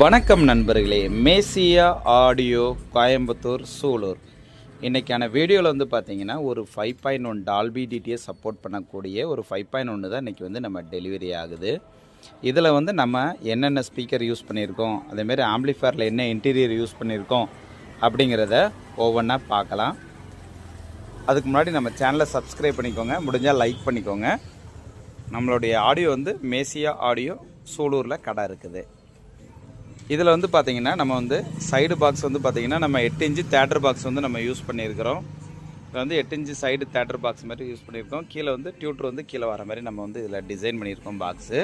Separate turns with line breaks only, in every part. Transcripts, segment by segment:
வணக்கம் நண்பர்களே, மேசியா ஆடியோ கோயம்புத்தூர் சூலூர். இன்றைக்கான வீடியோவில் வந்து பார்த்தீங்கன்னா ஒரு 5.1 டால்பி டிடிஎஸ் சப்போர்ட் பண்ணக்கூடிய ஒரு 5.1 தான் இன்றைக்கி வந்து நம்ம டெலிவரி ஆகுது. இதில் வந்து நம்ம என்னென்ன ஸ்பீக்கர் யூஸ் பண்ணியிருக்கோம், அதேமாரி ஆம்பிளிஃபயரில் என்ன இன்டீரியர் யூஸ் பண்ணியிருக்கோம் அப்படிங்கிறத ஒவ்வொன்றா பார்க்கலாம். அதுக்கு முன்னாடி நம்ம சேனலை சப்ஸ்கிரைப் பண்ணிக்கோங்க, முடிஞ்சால் லைக் பண்ணிக்கோங்க. நம்மளுடைய ஆடியோ வந்து மேசியா ஆடியோ சூலூரில் கடை இருக்குது. இதில் வந்து பார்த்திங்கன்னா நம்ம வந்து சைடு பாக்ஸ் வந்து பார்த்திங்கன்னா நம்ம 8 இன்ச்சு தேட்டர் பாக்ஸ் வந்து நம்ம யூஸ் பண்ணியிருக்கிறோம். இதில் வந்து 8 இன்ச்சு சைடு தேட்டர் பாக்ஸ் மாதிரி யூஸ் பண்ணியிருக்கோம். கீழே வந்து டியூட்டர் வந்து கீழே வர மாதிரி நம்ம வந்து இதில் டிசைன் பண்ணியிருக்கோம். பாக்ஸு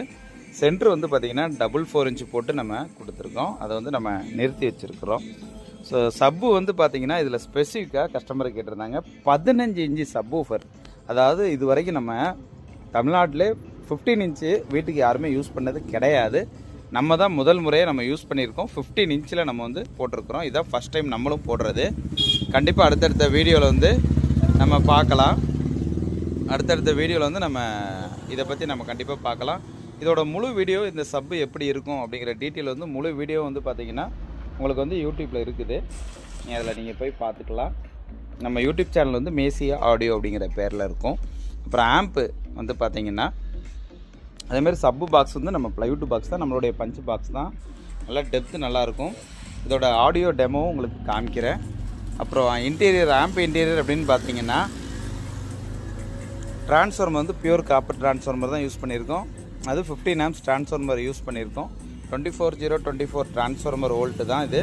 சென்ட்ரு வந்து பார்த்திங்கன்னா 4 இன்ச்சு போட்டு நம்ம கொடுத்துருக்கோம். அதை வந்து நம்ம நிறுத்தி வச்சுருக்கிறோம். ஸோ சப்பு வந்து பார்த்திங்கன்னா இதில் ஸ்பெசிஃபிக்காக கஸ்டமர் கேட்டிருந்தாங்க 15 இன்ச்சு சப்வூஃபர். அதாவது இது வரைக்கும் நம்ம தமிழ்நாட்டிலே 15 இன்ச்சு வீட்டுக்கு யாருமே யூஸ் பண்ணது கிடையாது. நம்ம தான் முதல் முறையாக நம்ம யூஸ் பண்ணியிருக்கோம். 15 இன்ச்சில் நம்ம வந்து போட்டிருக்கிறோம். இதான் ஃபஸ்ட் டைம் நம்மளும் போடுறது. கண்டிப்பாக அடுத்தடுத்த வீடியோவில் வந்து நம்ம பார்க்கலாம். அடுத்தடுத்த வீடியோவில் வந்து நம்ம இதை பற்றி நம்ம கண்டிப்பாக பார்க்கலாம். இதோட முழு வீடியோ, இந்த சப்பு எப்படி இருக்கும் அப்படிங்கிற டீட்டெயில் வந்து முழு வீடியோ வந்து பார்த்திங்கன்னா உங்களுக்கு வந்து யூடியூப்பில் இருக்குது. அதில் நீங்கள் போய் பார்த்துக்கலாம். நம்ம யூடியூப் சேனல் வந்து மேசியா ஆடியோ அப்படிங்கிற பேரில் இருக்கும். அப்புறம் ஆம்ப்பு வந்து பார்த்திங்கன்னா அதேமாதிரி சப்பு பாக்ஸ் வந்து நம்ம ப்ளைவுட் பாக்ஸ் தான், நம்மளுடைய பஞ்சு பாக்ஸ் தான். நல்லா டெப்த்து நல்லாயிருக்கும். இதோட ஆடியோ டெமோவும் உங்களுக்கு காமிக்கிறேன். அப்புறம் இன்டீரியர் ஆம்ப் இன்டீரியர் அப்படின்னு பார்த்தீங்கன்னா ட்ரான்ஸ்ஃபார்மர் வந்து பியூர் காப்பர் ட்ரான்ஸ்ஃபார்மர் தான் யூஸ் பண்ணியிருக்கோம். அது 15 ஆம்ப்ஸ் ட்ரான்ஸ்ஃபார்மர் யூஸ் பண்ணியிருக்கோம். 24/024 ட்ரான்ஸ்ஃபார்மர் வோல்ட்டு தான் இது.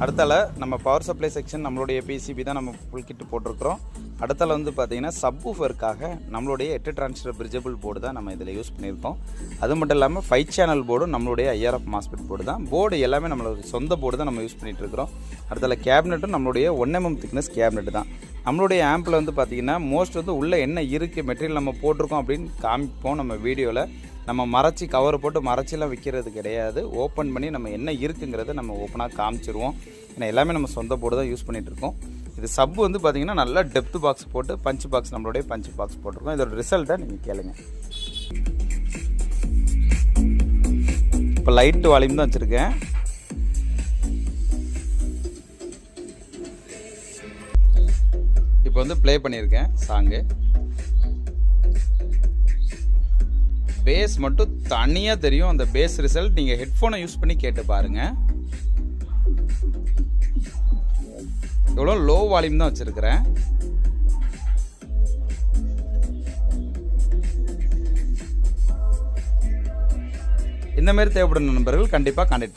அடுத்தால நம்ம பவர் சப்ளை செக்ஷன் நம்மளுடைய பிசிபி தான் நம்ம ஃபுல் கிட்டு போட்டிருக்கிறோம். அடுத்தால வந்து பார்த்திங்கன்னா சப்வூஃபருக்காக நம்மளுடைய 8 டிரான்சிஸ்டர் பிரிட்ஜபிள் போர்டு தான் நம்ம இதில் யூஸ் பண்ணியிருக்கோம். அது மட்டும் இல்லாமல் 5 சேனல் போர்டும் நம்மளுடைய IRF மாஸ்பெட் போர்டு தான். போர்டு எல்லாமே நம்மளோட சொந்த போர்டு தான் நம்ம யூஸ் பண்ணிகிட்டு இருக்கிறோம். அடுத்தால கேபினெட்டும் நம்மளுடைய 1 mm திக்னஸ் கேபினெட் தான். நம்மளுடைய ஆம்பில் வந்து பார்த்திங்கன்னா மோஸ்ட் வந்து உள்ளே என்ன இருக்குது மெட்டீரியல் நம்ம போட்டிருக்கோம் அப்படின்னு காமிப்போம். நம்ம வீடியோவில் நம்ம மறைச்சி கவர் போட்டு மறைச்சிலாம் விற்கிறது கிடையாது. ஓப்பன் பண்ணி நம்ம என்ன இருக்குங்கிறத நம்ம ஓப்பனாக காமிச்சிருவோம். ஏன்னா எல்லாமே நம்ம சொந்த போர்டு தான் யூஸ் பண்ணிகிட்ருக்கோம். இது சப்பு வந்து பார்த்திங்கன்னா நல்லா டெப்த் பாக்ஸ் போட்டு பஞ்ச் பாக்ஸ் நம்மளுடைய பஞ்ச் பாக்ஸ் போட்டிருக்கோம். இதோட ரிசல்ட்டை நீங்கள் கேளுங்க. இப்போ லைட்டு வால்யூம் தான் வச்சுருக்கேன். இப்போ வந்து ப்ளே பண்ணியிருக்கேன் சாங்கு. பேஸ் மட்டும் தனியாக தெரியும். அந்த பேஸ் ரிசல்ட் நீங்கள் ஹெட்ஃபோனை யூஸ் பண்ணி கேட்டு பாருங்கள். எவ்வளோ லோ வால்யூம் தான் வச்சுருக்கிறேன். இந்த மாதிரி தேவைப்படும் நண்பர்கள் கண்டிப்பாக கான்டாக்ட் பண்ணுங்கள்.